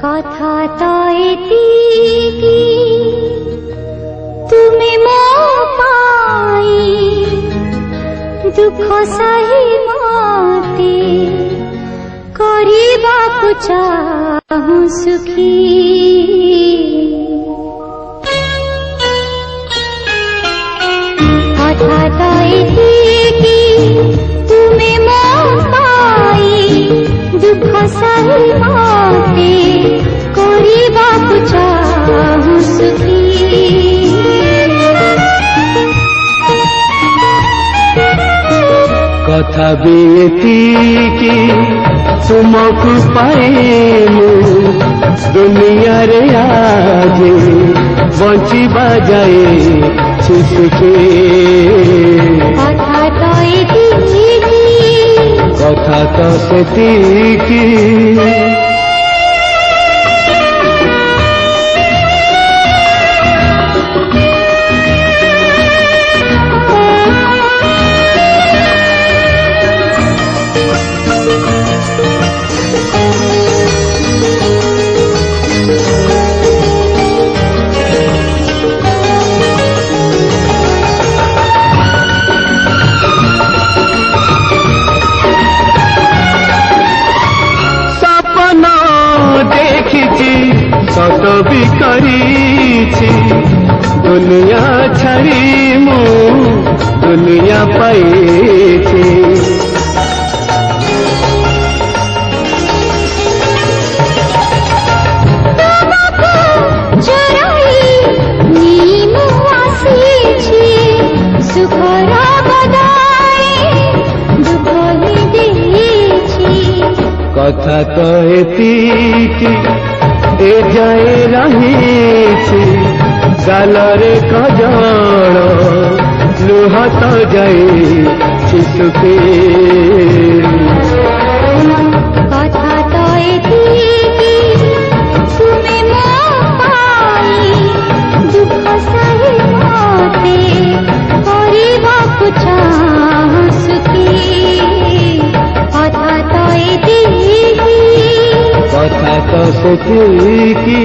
কথা তো এতিকি তুমি মো পাই দুঃখ সহি মতে କରିବାକୁ চাহু সুখী কথা তো এতিকি তুমি মো পাই দুঃখ সহি মতে କରିବାକୁ চাহু সুখী কথা বিয়েতিকি तुमको पाए दुनिया रे आज बंचिबा जाए सुखी कथा तो सेतिकी सत भी करी दुनिया छाड़ी मु दुनिया पाई कथा तो एतिकी ए जाए रही गालरे कजण लुह तो जाए सुखी कथा तो एतिकी तुमे मो पाई दुख सही मते କରିବାକୁ चाहु सुखी कथा तो एतिकी कथा तो सेतिकी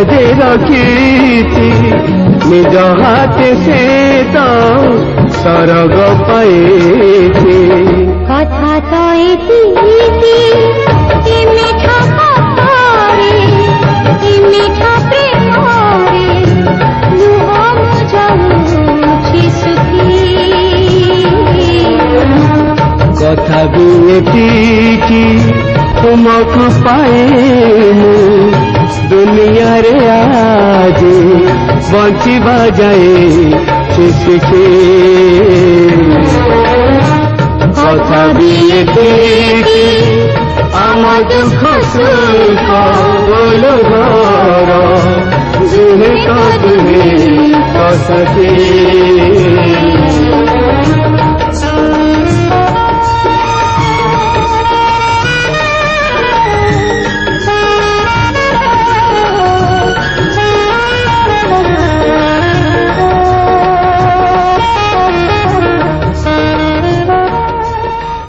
जे रखी निज हाथ से तो सरग पाए कथा तो एतिकी मीठा पारे मीठा प्रेमरे लुह मुझाऊछि सुखी कथा भी एतिकी तुमको पाए दुनिया रे आज बंचिबा जाए सुखी कथा भी एतिकी आम दुख सुख बोलो घर दुहे तो दुहे सखी।